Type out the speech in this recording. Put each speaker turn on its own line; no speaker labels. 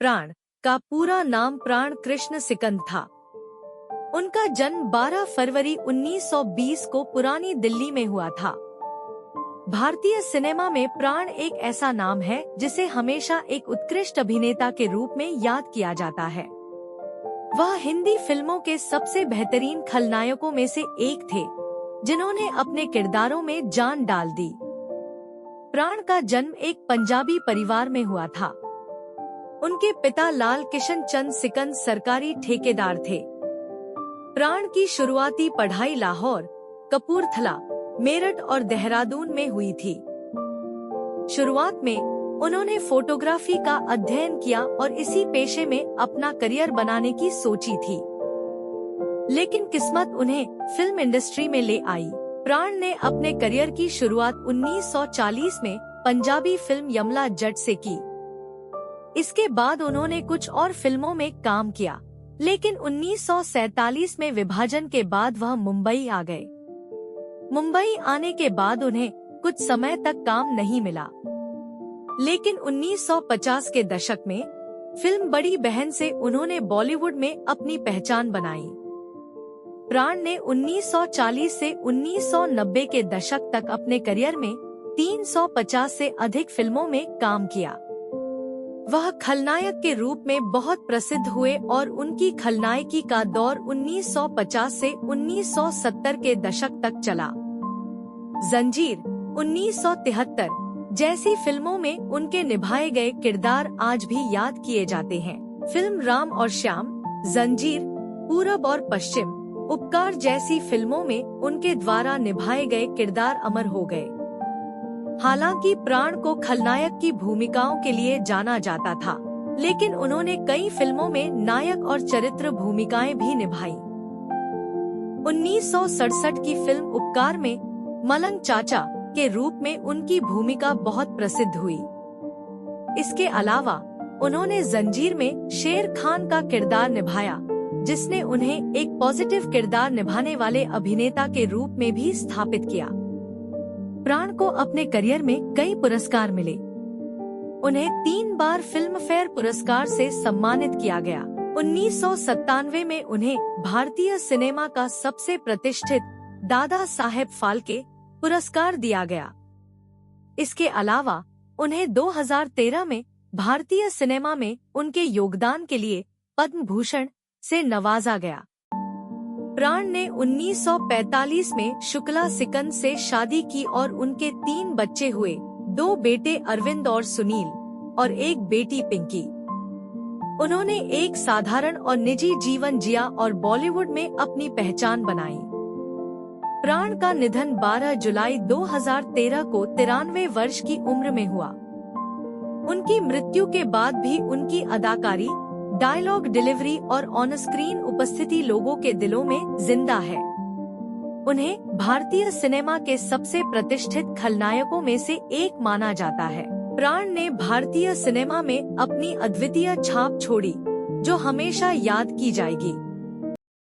प्राण का पूरा नाम प्राण कृष्ण सिकंद था। उनका जन्म 12 फरवरी 1920 को पुरानी दिल्ली में हुआ था। भारतीय सिनेमा में प्राण एक ऐसा नाम है जिसे हमेशा एक उत्कृष्ट अभिनेता के रूप में याद किया जाता है। वह हिंदी फिल्मों के सबसे बेहतरीन खलनायकों में से एक थे, जिन्होंने अपने किरदारों में जान डाल दी। प्राण का जन्म एक पंजाबी परिवार में हुआ था। उनके पिता लाल किशन चंद सिकंद सरकारी ठेकेदार थे। प्राण की शुरुआती पढ़ाई लाहौर, कपूरथला, मेरठ और देहरादून में हुई थी। शुरुआत में उन्होंने फोटोग्राफी का अध्ययन किया और इसी पेशे में अपना करियर बनाने की सोची थी, लेकिन किस्मत उन्हें फिल्म इंडस्ट्री में ले आई। प्राण ने अपने करियर की शुरुआत 1940 में पंजाबी फिल्म यमला जट से की। इसके बाद उन्होंने कुछ और फिल्मों में काम किया, लेकिन 1947 में विभाजन के बाद वह मुंबई आ गए। मुंबई आने के बाद उन्हें कुछ समय तक काम नहीं मिला, लेकिन 1950 के दशक में फिल्म बड़ी बहन से उन्होंने बॉलीवुड में अपनी पहचान बनाई। प्राण ने 1940 से 1990 के दशक तक अपने करियर में 350 से अधिक फिल्मों में काम किया। वह खलनायक के रूप में बहुत प्रसिद्ध हुए और उनकी खलनायकी का दौर 1950 से 1970 के दशक तक चला। जंजीर 1973 जैसी फिल्मों में उनके निभाए गए किरदार आज भी याद किए जाते हैं। फिल्म राम और श्याम, जंजीर, पूरब और पश्चिम, उपकार जैसी फिल्मों में उनके द्वारा निभाए गए किरदार अमर हो गए। हालांकि प्राण को खलनायक की भूमिकाओं के लिए जाना जाता था, लेकिन उन्होंने कई फिल्मों में नायक और चरित्र भूमिकाएं भी निभाई। 1967 की फिल्म उपकार में मलंग चाचा के रूप में उनकी भूमिका बहुत प्रसिद्ध हुई। इसके अलावा उन्होंने जंजीर में शेर खान का किरदार निभाया, जिसने उन्हें एक पॉजिटिव किरदार निभाने वाले अभिनेता के रूप में भी स्थापित किया। प्राण को अपने करियर में कई पुरस्कार मिले। उन्हें 3 बार फिल्म फेयर पुरस्कार से सम्मानित किया गया। 1997 में उन्हें भारतीय सिनेमा का सबसे प्रतिष्ठित दादा साहेब फाल्के पुरस्कार दिया गया। इसके अलावा उन्हें 2013 में भारतीय सिनेमा में उनके योगदान के लिए पद्म भूषण से नवाजा गया। प्राण ने 1945 में शुक्ला सिकंद से शादी की और उनके 3 बच्चे हुए, 2 बेटे अरविंद और सुनील और 1 बेटी पिंकी। उन्होंने एक साधारण और निजी जीवन जिया और बॉलीवुड में अपनी पहचान बनाई। प्राण का निधन 12 जुलाई 2013 को 93 वर्ष की उम्र में हुआ। उनकी मृत्यु के बाद भी उनकी अदाकारी, डायलॉग डिलीवरी और ऑन स्क्रीन उपस्थिति लोगों के दिलों में जिंदा है। उन्हें भारतीय सिनेमा के सबसे प्रतिष्ठित खलनायकों में से एक माना जाता है। प्राण ने भारतीय सिनेमा में अपनी अद्वितीय छाप छोड़ी, जो हमेशा याद की जाएगी।